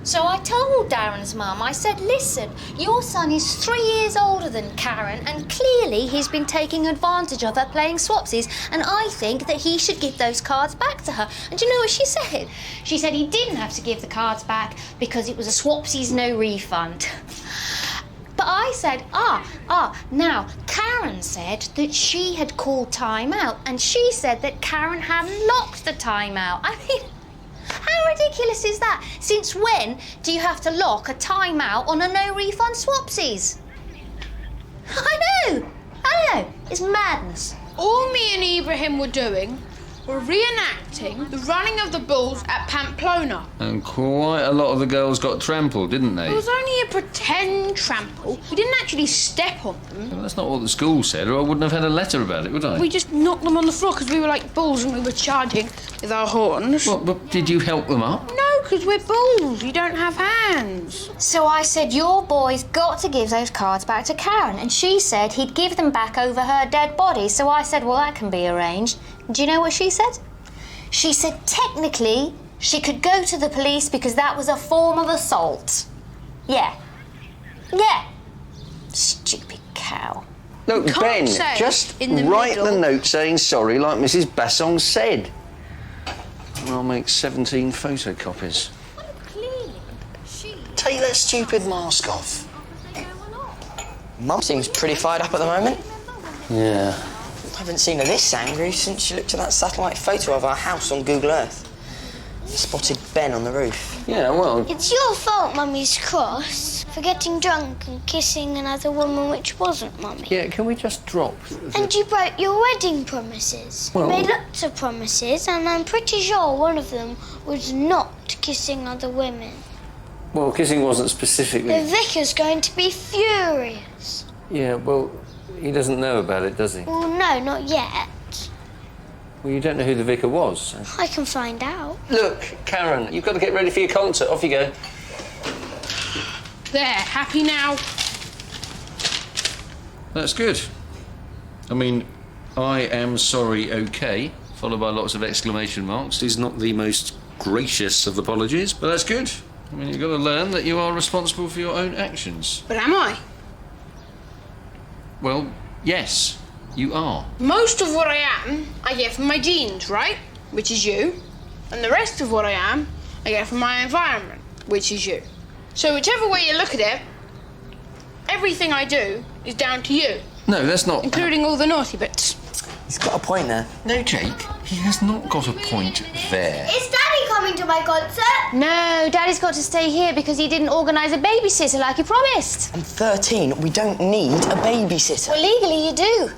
So I told Darren's mum, I said, listen, your son is 3 years older than Karen and clearly he's been taking advantage of her playing swapsies and I think that he should give those cards back to her. And do you know what she said? She said he didn't have to give the cards back because it was a swapsies no refund. But I said, now, Karen said that she had called time out and she said that Karen hadn't locked the time out. I mean, how ridiculous is that? Since when do you have to lock a time out on a no refund swapsies? I know, it's madness. All me and Ibrahim were doing were reenacting the running of the bulls at Pamplona. And quite a lot of the girls got trampled, didn't they? It was only a pretend trample. We didn't actually step on them. Well, that's not what the school said, or I wouldn't have had a letter about it, would I? We just knocked them on the floor because we were like bulls and we were charging with our horns. What, but did you help them up? No, because we're bulls. You don't have hands. So I said, your boy's got to give those cards back to Karen. And she said he'd give them back over her dead body. So I said, well, that can be arranged. Do you know what she said? She said technically she could go to the police because that was a form of assault. Yeah. Stupid cow. Look, Ben, just write the note saying sorry like Mrs. Bassong said. And I'll make 17 photocopies. Clearly, Take that stupid mask off. Mum seems pretty fired up at the moment. Yeah. I haven't seen her this angry since she looked at that satellite photo of our house on Google Earth. Spotted Ben on the roof. Yeah, well... It's your fault Mummy's cross for getting drunk and kissing another woman which wasn't Mummy. Yeah, can we just drop... And you broke your wedding promises. Well- You made lots of promises and I'm pretty sure one of them was not kissing other women. Well, kissing wasn't specifically... The vicar's going to be furious. Yeah, well, he doesn't know about it, does he? Well, no, not yet. Well, you don't know who the vicar was. So. I can find out. Look, Karen, you've got to get ready for your concert. Off you go. There, happy now? That's good. I mean, I am sorry, OK, followed by lots of exclamation marks, is not the most gracious of apologies, but that's good. I mean, you've got to learn that you are responsible for your own actions. But am I? Well, yes, you are. Most of what I am, I get from my genes, right? Which is you. And the rest of what I am, I get from my environment, which is you. So whichever way you look at it, everything I do is down to you. No, that's not... Including all the naughty bits. He's got a point there. No, Jake, he has not got a point there. Is Daddy coming to my concert? No, Daddy's got to stay here because he didn't organise a babysitter like he promised. I'm 13. We don't need a babysitter. Well, legally you do.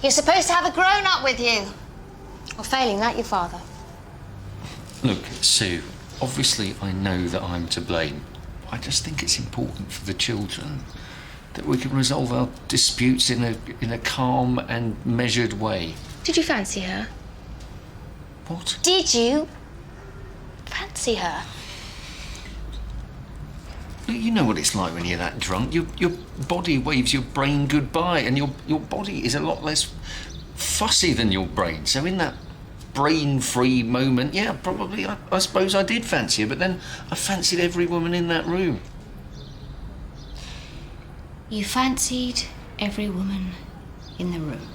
You're supposed to have a grown-up with you. Or failing that, your father. Look, Sue, obviously I know that I'm to blame. I just think it's important for the children that we can resolve our disputes in a calm and measured way. Did you fancy her? What? Did you fancy her? You know what it's like when you're that drunk. Your body waves your brain goodbye, and your body is a lot less fussy than your brain. So in that brain-free moment, yeah, probably, I suppose I did fancy her, but then I fancied every woman in that room. You fancied every woman in the room.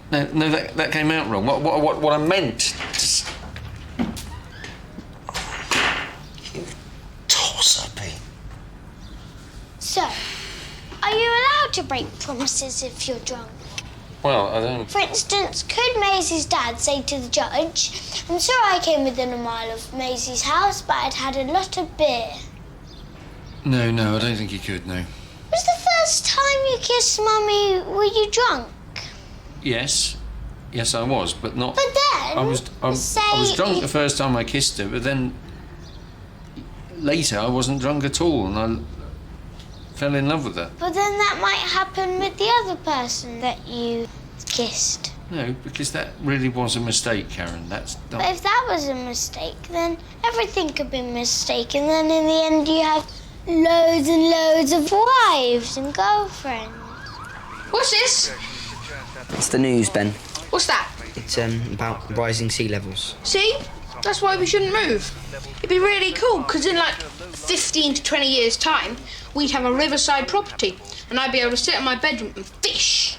No, that came out wrong. What I meant to... You toss-uppy. So, are you allowed to break promises if you're drunk? Well, I don't... For instance, could Maisie's dad say to the judge, I'm sorry I came within a mile of Maisie's house, but I'd had a lot of beer? No, I don't think you could, no. Was the first time you kissed Mummy, were you drunk? Yes, I was, but not... But then, I was drunk the first time I kissed her, but then later I wasn't drunk at all, and I fell in love with her. But then that might happen with the other person that you kissed. No, because that really was a mistake, Karen. That's not... But if that was a mistake, then everything could be a mistake, and then in the end you have loads and loads of wives and girlfriends. What's this? It's the news, Ben. What's that? It's about rising sea levels. See? That's why we shouldn't move. It'd be really cool, because in like 15 to 20 years' time, we'd have a riverside property, and I'd be able to sit in my bedroom and fish.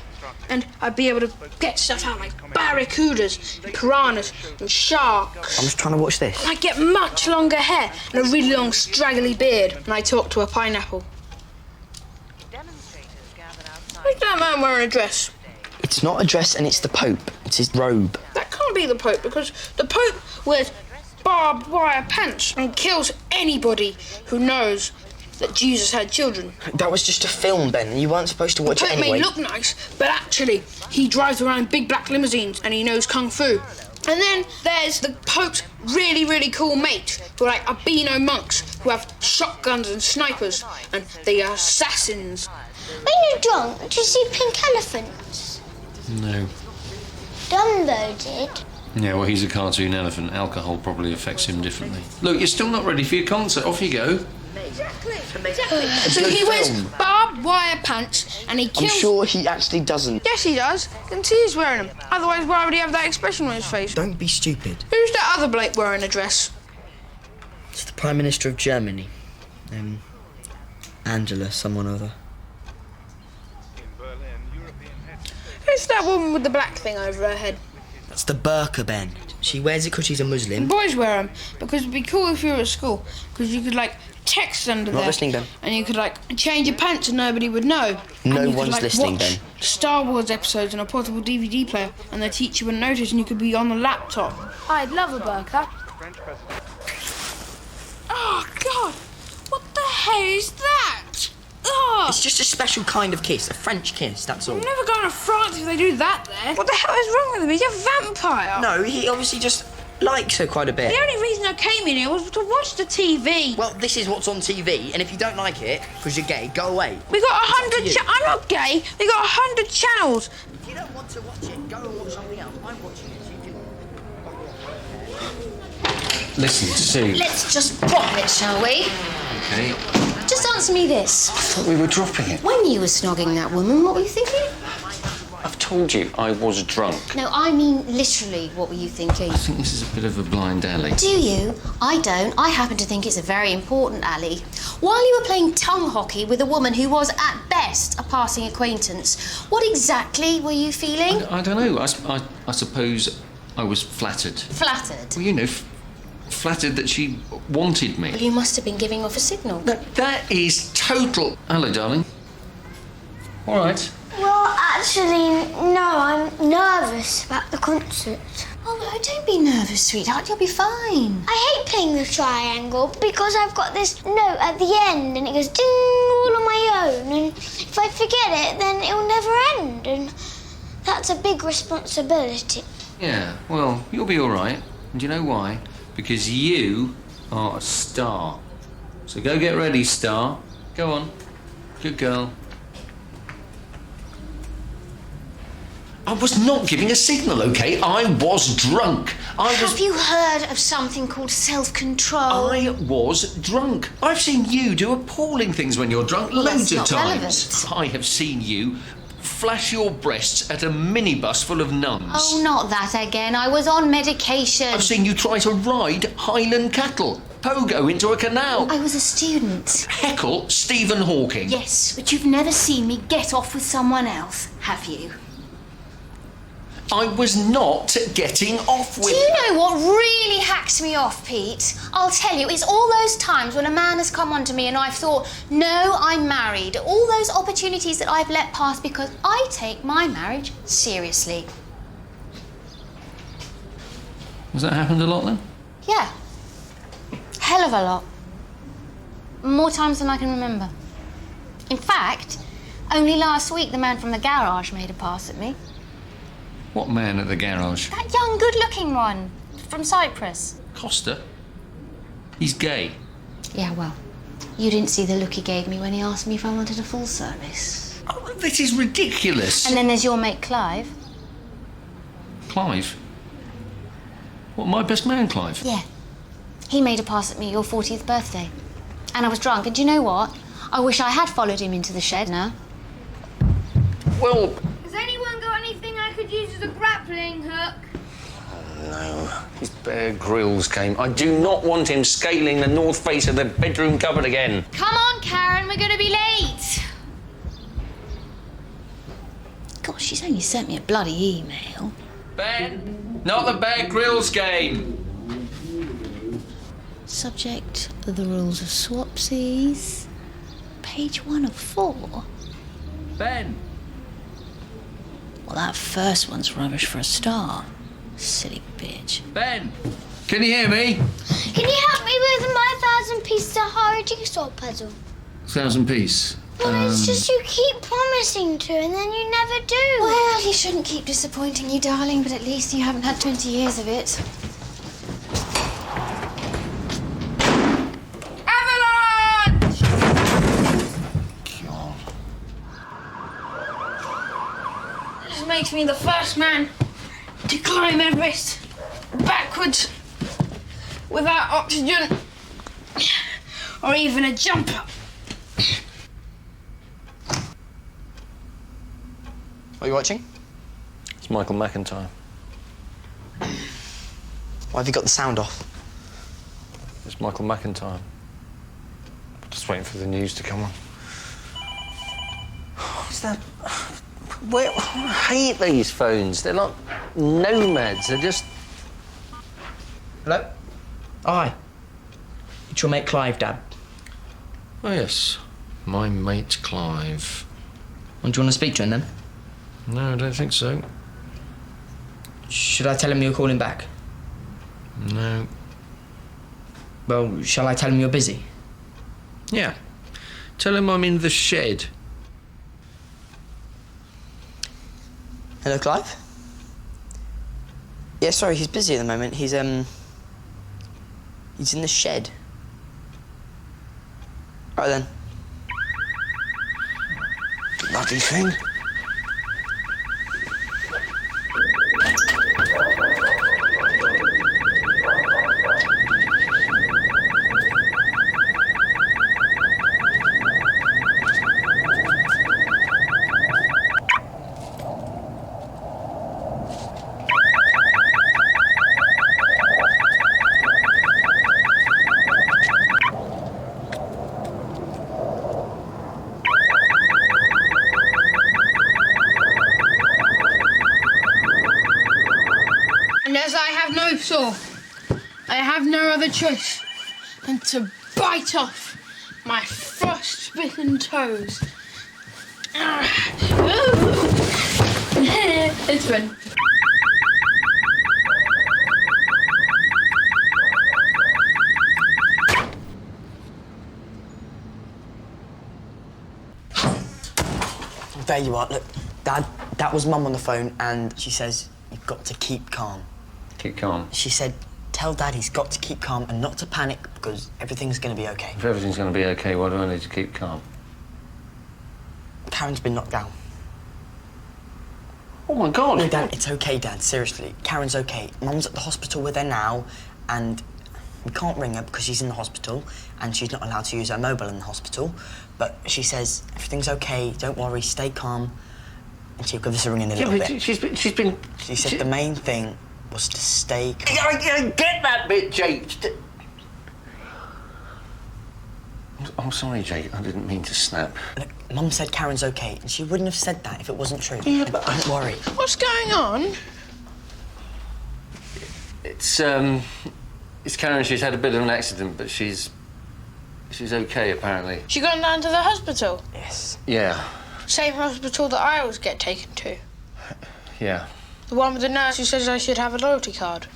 And I'd be able to get stuff out like barracudas, and piranhas, and sharks. I'm just trying to watch this. And I'd get much longer hair and a really long straggly beard, and I'd talk to a pineapple. Who's that man wearing a dress? It's not a dress and it's the Pope. It's his robe. That can't be the Pope, because the Pope wears barbed wire pants and kills anybody who knows that Jesus had children. That was just a film, Ben. You weren't supposed to watch The it Pope anyway. may look nice, but actually, he drives around big black limousines and he knows kung fu. And then there's the Pope's really, really cool mate, who are like albino monks who have shotguns and snipers, and they are assassins. When you're drunk, do you see pink elephants? No. Dumbo did. Yeah, well, he's a cartoon elephant. Alcohol probably affects him differently. Look, you're still not ready for your concert. Off you go. Exactly. So he wears barbed wire pants and he I'm kills... sure he actually doesn't. Yes, he does. You can see he's wearing them. Otherwise, why would he have that expression on his face? Don't be stupid. Who's that other bloke wearing a dress? It's the Prime Minister of Germany. Angela, someone or other. Who's that woman with the black thing over her head? That's the burqa, Ben. She wears it because she's a Muslim. Boys wear them because it'd be cool if you were at school, because you could like text under Not there. listening, Ben. And you could like change your pants and nobody would know. No And you one's could, like, listening, watch Ben. Star Wars episodes on a portable DVD player, and the teacher wouldn't notice, and you could be on the laptop. I'd love a burqa. Oh God! What the hell is that? Oh. It's just a special kind of kiss, a French kiss, that's all. I'm never going to France if they do that there. What the hell is wrong with him? He's a vampire. No, he obviously just likes her quite a bit. The only reason I came in here was to watch the TV. Well, this is what's on TV, and if you don't like it, because you're gay, go away. We got It's up to 100 you. I'm not gay. We got 100 channels. If you don't want to watch it, go and watch something else. I'm watching it, so you can... Listen, Sue. Let's just drop it, shall we? Okay. Just answer me this. I thought we were dropping it. When you were snogging that woman, what were you thinking? I've told you I was drunk. No, I mean literally, what were you thinking? I think this is a bit of a blind alley. Do you? I don't. I happen to think it's a very important alley. While you were playing tongue hockey with a woman who was, at best, a passing acquaintance, what exactly were you feeling? I don't know. I suppose I was flattered. Flattered. Well, you know, flattered that she wanted me. Well, you must have been giving off a signal. That is total... Hello, darling. All right. Well, actually, no, I'm nervous about the concert. Oh, no, don't be nervous, sweetheart. You'll be fine. I hate playing the triangle because I've got this note at the end and it goes ding all on my own, and if I forget it, then it'll never end, and that's a big responsibility. Yeah, well, you'll be all right. And do you know why? Because you are a star. So go get ready, star. Go on. Good girl. I was not giving a signal, OK? I was drunk. Have you heard of something called self-control? I was drunk. I've seen you do appalling things when you're drunk Well, loads that's of not times. relevant. I have seen you flash your breasts at a minibus full of nuns. Oh, not that again. I was on medication. I've seen you try to ride Highland cattle, pogo into a canal, I was a student. heckle Stephen Hawking. Yes, but you've never seen me get off with someone else, have you? I was not getting off with... Do you know what really hacks me off, Pete? I'll tell you, it's all those times when a man has come onto me and I've thought, no, I'm married. All those opportunities that I've let pass because I take my marriage seriously. Has that happened a lot then? Yeah. Hell of a lot. More times than I can remember. In fact, only last week the man from the garage made a pass at me. What man at the garage? That young, good-looking one from Cyprus. Costa? He's gay. Yeah, well, you didn't see the look he gave me when he asked me if I wanted a full service. Oh, this is ridiculous. And then there's your mate Clive. Clive? What, my best man, Clive? Yeah. He made a pass at me your 40th birthday. And I was drunk, and do you know what? I wish I had followed him into the shed now. Well... Has anyone got anything I could use as a grappling hook? No, he's Bear Grylls came. I do not want him scaling the north face of the bedroom cupboard again. Come on, Karen, we're going to be late. God, she's only sent me a bloody email. Ben, not the Bear Grylls game. Subject, the rules of swapsies. Page 1 of 4. Ben. Well, that first one's rubbish for a start. Silly bitch. Ben. Can you hear me? Can you help me with my 1,000-piece Sahara jigsaw puzzle? 1,000-piece. Well, it's just you keep promising to and then you never do. Well, you shouldn't keep disappointing you, darling, but at least you haven't had 20 years of it. Avalanche! God. This makes me the first man to climb Everest backwards without oxygen or even a jumper. Are you watching? It's Michael McIntyre. Why have you got the sound off? It's Michael McIntyre. Just waiting for the news to come on. What's that? Well, I hate these phones. They're like nomads. They're just... Hello? Oh, hi. It's your mate Clive, Dad. Oh, yes. My mate Clive. Well, do you want to speak to him then? No, I don't think so. Should I tell him you're calling back? No. Well, shall I tell him you're busy? Yeah. Tell him I'm in the shed. Hello, Clive? Yeah, sorry, he's busy at the moment. He's in the shed. Right then. Bloody thing. And as I have no saw, I have no other choice than to bite off my frost-bitten toes. It's fun. There you are. Look, Dad, that was Mum on the phone, and she says you've got to keep calm. Keep calm. She said, tell Dad he's got to keep calm and not to panic because everything's going to be okay. If everything's going to be okay, why do I need to keep calm? Karen's been knocked down. Oh, my God. No, Dad, it's okay, Dad. Seriously, Karen's okay. Mum's at the hospital with her now, and we can't ring her because she's in the hospital, and she's not allowed to use her mobile in the hospital. But she says everything's okay. Don't worry. Stay calm. And she'll give us a ring in a little bit. She's been... She said the main thing was to stay calm. I get that bit, Jake. I'm sorry, Jake. I didn't mean to snap. Look, Mum said Karen's okay, and she wouldn't have said that if it wasn't true. Yeah, but Don't worry. What's going on? It's Karen. She's had a bit of an accident, but she's okay, apparently. She gone down to the hospital? Yes. Yeah. Same hospital that I always get taken to. Yeah. The one with the nurse who says I should have a loyalty card.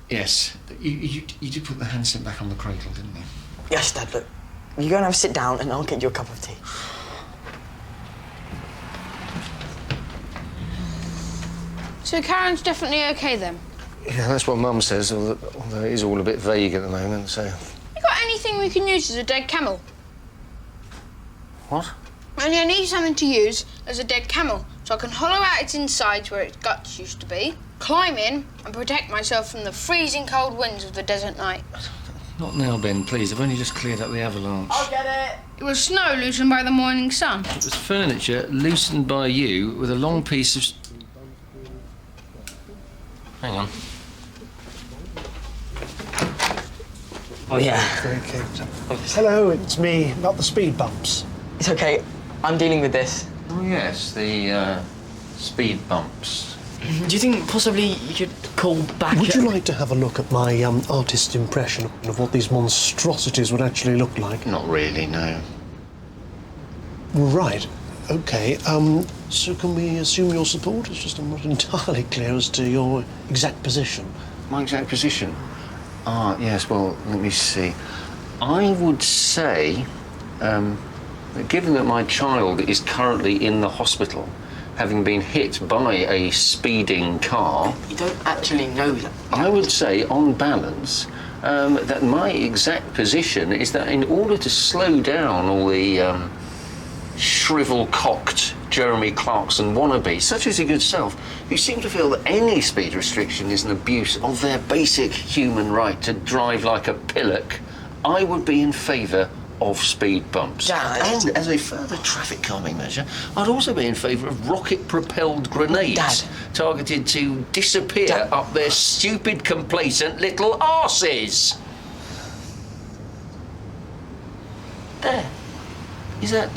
Yes. You did put the handset back on the cradle, didn't you? Yes, Dad, look. You go and have a sit down, and I'll get you a cup of tea. So Karen's definitely okay then? Yeah, that's what Mum says, although it is all a bit vague at the moment, so... You got anything we can use as a dead camel? What? Only I need something to use as a dead camel, so I can hollow out its insides where its guts used to be, climb in, and protect myself from the freezing cold winds of the desert night. Not now, Ben, please. I've only just cleared up the avalanche. I'll get it. It was snow loosened by the morning sun. It was furniture loosened by you with a long piece of... Hang on. Oh, yeah. Okay. Hello, it's me, not the speed bumps. It's okay. I'm dealing with this. Oh, yes, the speed bumps. Do you think possibly you could call back? Would you like to have a look at my artist's impression of what these monstrosities would actually look like? Not really, no. Right. Okay. So can we assume your support? It's just I'm not entirely clear as to your exact position. My exact position? Ah, yes, well, let me see. I would say, given that my child is currently in the hospital, having been hit by a speeding car... You don't actually know that. I would say, on balance, that my exact position is that in order to slow down all the shrivel-cocked Jeremy Clarkson wannabes, such as your good self, who seem to feel that any speed restriction is an abuse of their basic human right to drive like a pillock, I would be in favour of speed bumps. Dad. And as a further traffic calming measure, I'd also be in favour of rocket-propelled grenades Dad. targeted to disappear Dad. up their stupid, complacent little arses. There. Is that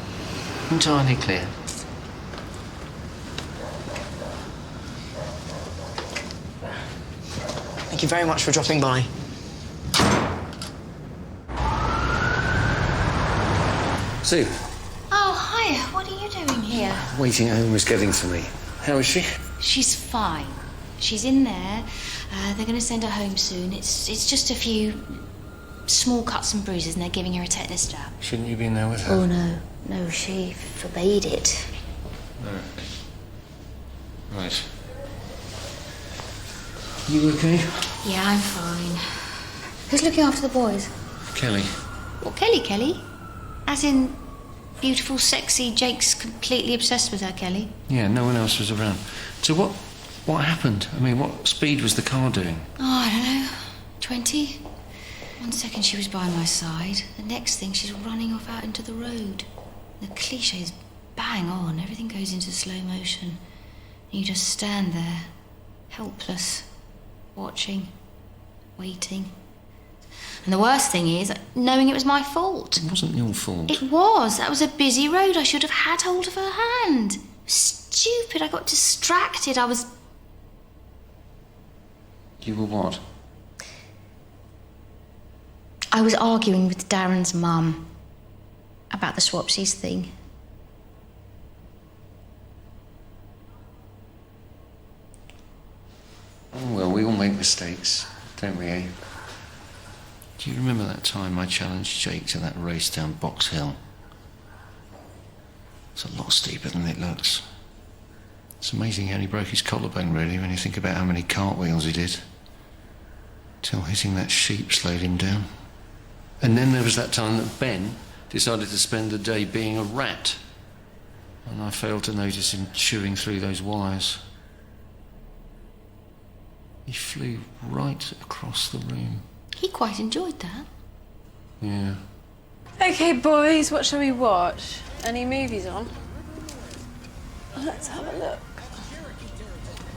entirely clear? Thank you very much for dropping by. Sue, Oh, hiya. What are you doing here? waiting at home was getting to me. How is she? She's fine. She's in there. They're going to send her home soon. It's just a few small cuts and bruises, and they're giving her a tetanus jab. Shouldn't you be in there with her? Oh, no. No, she forbade it. No. Right. You okay? Yeah, I'm fine. Who's looking after the boys? Kelly. Well, Kelly. As in, beautiful, sexy Jake's completely obsessed with her, Kelly. Yeah, no one else was around. So what happened? I mean, what speed was the car doing? Oh, I don't know. 20? 1 second she was by my side. The next thing she's running off out into the road. The cliché's bang on. Everything goes into slow motion. And you just stand there, helpless, watching, waiting. And the worst thing is, knowing it was my fault. It wasn't your fault. It was. That was a busy road. I should have had hold of her hand. Stupid. I got distracted. I was... You were what? I was arguing with Darren's mum about the swapsies thing. Oh, well, we all make mistakes, don't we, eh? Do you remember that time I challenged Jake to that race down Box Hill? It's a lot steeper than it looks. It's amazing he only broke his collarbone, really, when you think about how many cartwheels he did. Till hitting that sheep slowed him down. And then there was that time that Ben decided to spend the day being a rat. And I failed to notice him chewing through those wires. He flew right across the room. He quite enjoyed that. Yeah. Okay, boys, what shall we watch? Any movies on? Let's have a look.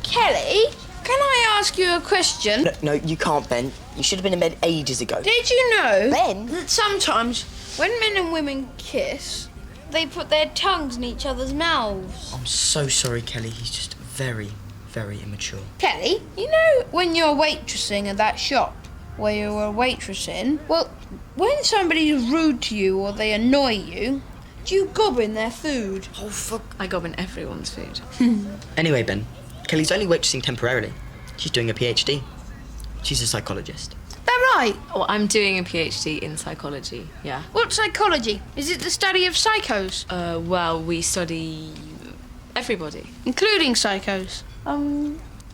Kelly, can I ask you a question? No, you can't, Ben. You should have been in bed ages ago. Did you know Ben? that sometimes when men and women kiss, they put their tongues in each other's mouths? I'm so sorry, Kelly. He's just very, very immature. Kelly, you know when you're waitressing at that shop where you were waitressing, well, when somebody's rude to you or they annoy you, do you gob in their food? Oh, fuck. I gob in everyone's food. Anyway, Ben, Kelly's only waitressing temporarily. She's doing a PhD. She's a psychologist. That right? Oh, I'm doing a PhD in psychology, yeah. What psychology? Is it the study of psychos? Well, we study everybody. Including psychos?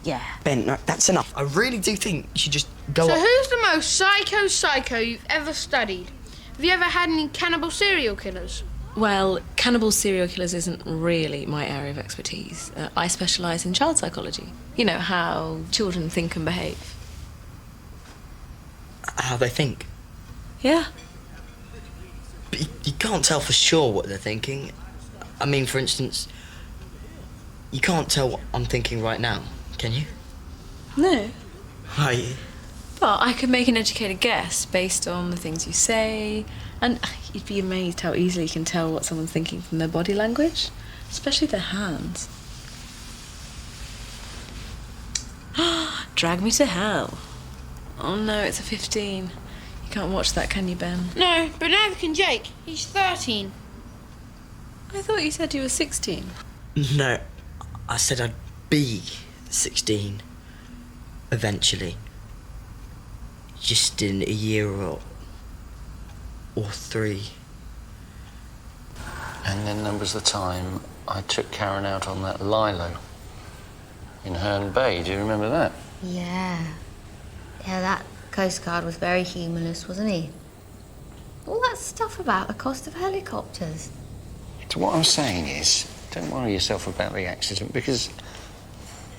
Yeah. Ben, no, that's enough. I really do think you should just go So up. who's the most psycho you've ever studied? Have you ever had any cannibal serial killers? Well, cannibal serial killers isn't really my area of expertise. I specialise in child psychology. You know, how children think and behave. How they think. Yeah. But you can't tell for sure what they're thinking. I mean, for instance, you can't tell what I'm thinking right now, can you? No. Are you? Well, I could make an educated guess based on the things you say, and you'd be amazed how easily you can tell what someone's thinking from their body language, especially their hands. Drag me to hell. Oh no, it's a 15. You can't watch that, can you, Ben? No, but neither can Jake. He's 13. I thought you said you were 16. No, I said I'd be 16 eventually. Just in a year or 3. And then there was the time I took Karen out on that lilo in Herne Bay. Do you remember that? Yeah. Yeah, that Coast Guard was very humorless, wasn't he? All that stuff about the cost of helicopters. So what I'm saying is, don't worry yourself about the accident, because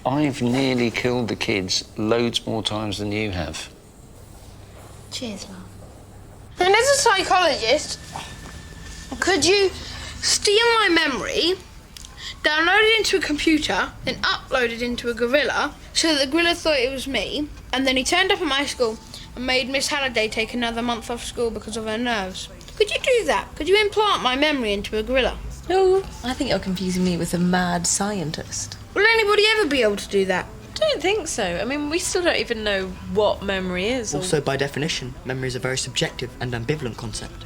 I've nearly killed the kids loads more times than you have. Cheers, love. And as a psychologist, could you steal my memory, download it into a computer, then upload it into a gorilla, so that the gorilla thought it was me, and then he turned up at my school and made Miss Halliday take another month off school because of her nerves? Could you do that? Could you implant my memory into a gorilla? No, I think you're confusing me with a mad scientist. Will anybody ever be able to do that? I don't think so. I mean, we still don't even know what memory is. Also, by definition, memory is a very subjective and ambivalent concept.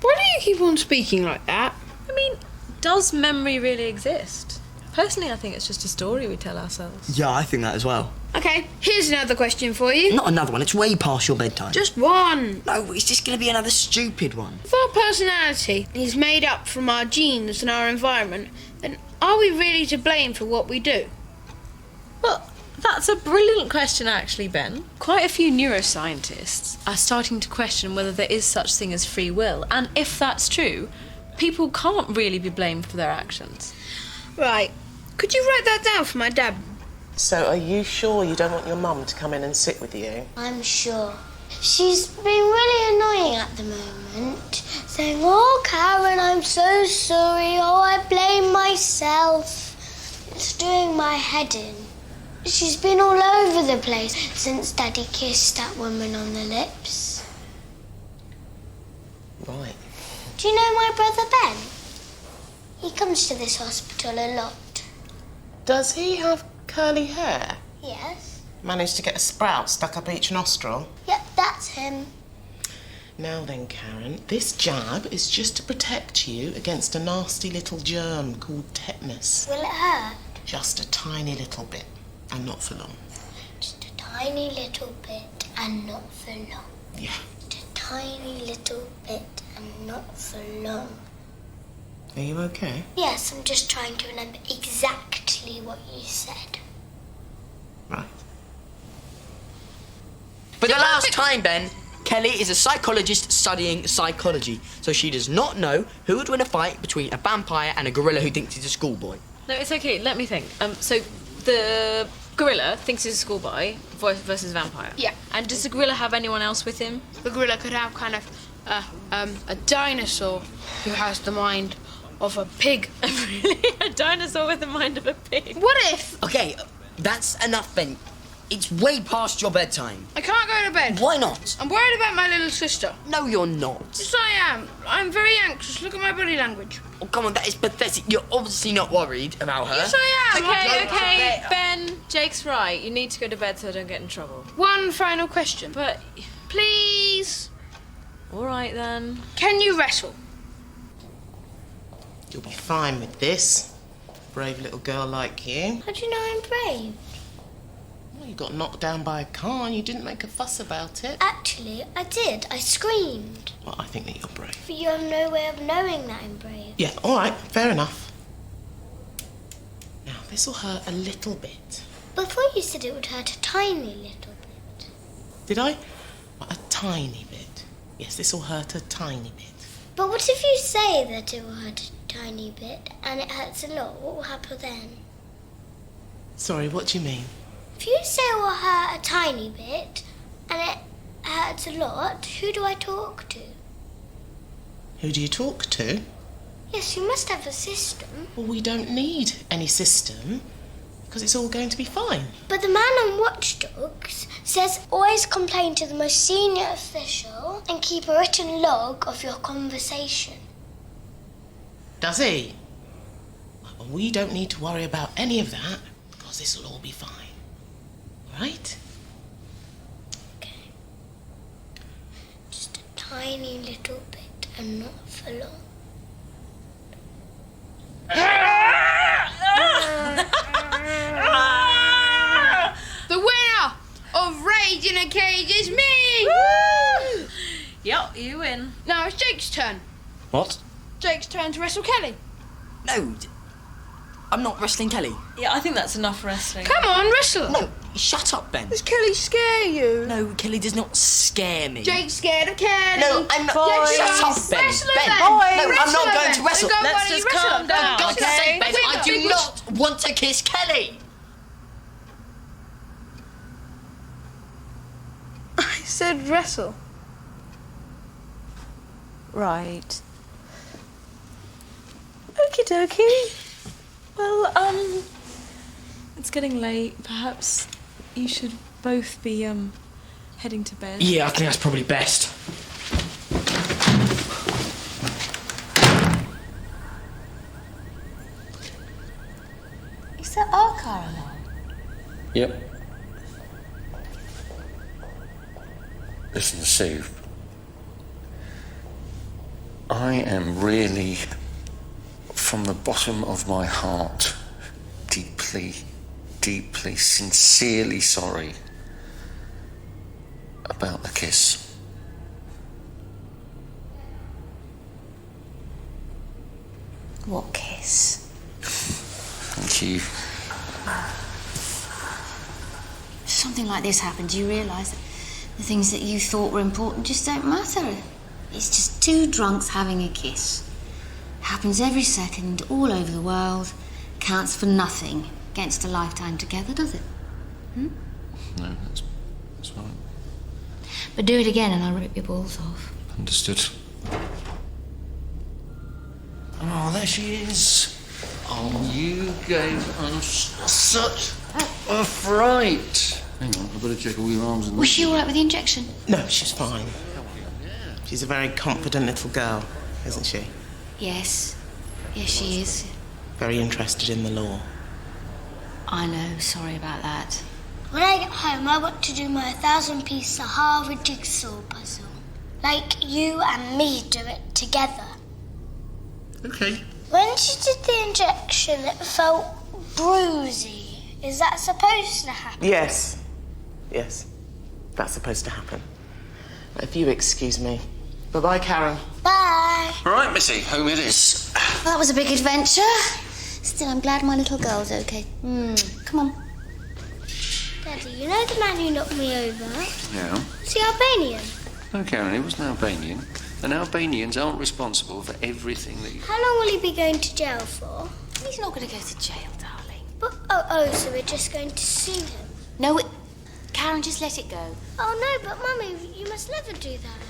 Why do you keep on speaking like that? I mean, does memory really exist? Personally, I think it's just a story we tell ourselves. Yeah, I think that as well. Okay, here's another question for you. Not another one, it's way past your bedtime. Just one. No, it's just going to be another stupid one. If our personality is made up from our genes and our environment, then are we really to blame for what we do? Well, that's a brilliant question, actually, Ben. Quite a few neuroscientists are starting to question whether there is such thing as free will, and if that's true, people can't really be blamed for their actions. Right. Could you write that down for my dad? So are you sure you don't want your mum to come in and sit with you? I'm sure. She's been really annoying at the moment, saying, "Oh, Karen, I'm so sorry. Oh, I blame myself." It's doing my head in. She's been all over the place since Daddy kissed that woman on the lips. Right. Do you know my brother Ben? He comes to this hospital a lot. Does he have curly hair? Yes. Managed to get a sprout stuck up each nostril? Yep, that's him. Now then, Karen, this jab is just to protect you against a nasty little germ called tetanus. Will it hurt? Just a tiny little bit, and not for long. Just a tiny little bit and not for long. Yeah. Just a tiny little bit and not for long. Are you okay? Yes, I'm just trying to remember exactly what you said. Right. For the last time, Ben, Kelly is a psychologist studying psychology, so she does not know who would win a fight between a vampire and a gorilla who thinks he's a schoolboy. No, it's okay. Let me think. So the gorilla thinks he's a schoolboy versus vampire. Yeah. And does the gorilla have anyone else with him? The gorilla could have kind of a dinosaur who has the mind of a pig. Really? A dinosaur with the mind of a pig? What if? Okay, that's enough, Ben. It's way past your bedtime. I can't go to bed. Why not? I'm worried about my little sister. No, you're not. Yes, I am. I'm very anxious. Look at my body language. Oh, come on, that is pathetic. You're obviously not worried about her. Yes, I am. Okay, Ben, Jake's right. You need to go to bed so I don't get in trouble. One final question. But, Please. all right then. Can you wrestle? You'll be fine with this. Brave little girl like you. How do you know I'm brave? Well, you got knocked down by a car and you didn't make a fuss about it. Actually, I did. I screamed. Well, I think that you're brave. But you have no way of knowing that I'm brave. Yeah, all right, fair enough. Now, this will hurt a little bit. Before you said it would hurt a tiny little bit. Did I? Well, a tiny bit. Yes, this will hurt a tiny bit. But what if you say that it will hurt a tiny bit and it hurts a lot? What will happen then? Sorry, what do you mean? If you say it will hurt a tiny bit and it hurts a lot, who do I talk to? Who do you talk to? Yes, you must have a system. Well, we don't need any system, because it's all going to be fine. But the man on Watchdogs says always complain to the most senior official and keep a written log of your conversation. Does he? Well, we don't need to worry about any of that because this will all be fine. Right? Okay. Just a tiny little bit and not for long. The winner of Rage in a Cage is me! Woo! Yep, you win. Now it's Jake's turn. What? Jake's turn to wrestle Kelly. No, I'm not wrestling Kelly. Yeah, I think that's enough wrestling. Come on, wrestle. No, shut up, Ben. Does Kelly scare you? No, Kelly does not scare me. Jake's scared of Kelly. No, I'm not. Boys. Shut up, Ben. Wrestle her Ben. then. No, Wrestle I'm not her going then. to wrestle. Go on, Let's buddy, just wrestle calm her. down, Go, Like go, I said, go. Ben, I do Big not want to kiss Kelly. I said wrestle. Right. Okie dokie. Well, it's getting late. Perhaps you should both be, heading to bed. Yeah, I think that's probably best. Is that our car alarm? Yep. Listen, Sue. I am really, from the bottom of my heart, deeply, deeply, sincerely sorry about the kiss. What kiss? Thank you. If something like this happens, you realise that the things that you thought were important just don't matter. It's just two drunks having a kiss. Happens every second, all over the world. Counts for nothing against a lifetime together, does it? No, that's right. But do it again and I'll rip your balls off. Understood. Oh, there she is. Oh, you gave us such a fright. Hang on, I better check all your arms and Was she all right with the injection? No, she's fine. She's a very confident little girl, isn't she? Yes. Yes, she is. Very interested in the law. I know, sorry about that. When I get home, I want to do my 1,000-piece Sahara jigsaw puzzle. Like you and me do it together. Okay. When she did the injection, it felt bruisey. Is that supposed to happen? Yes. Yes. That's supposed to happen. If you excuse me. Bye-bye, Karen. Bye. All right, Missy, home it is. That was a big adventure. Still, I'm glad my little girl's okay. Come on. Daddy, you know the man who knocked me over? Yeah. Is he Albanian? No, Karen, he wasn't Albanian. And Albanians aren't responsible for everything that you... How long will he be going to jail for? He's not going to go to jail, darling. But, so we're just going to sue him? No, Karen, just let it go. Oh, no, but Mummy, you must never do that.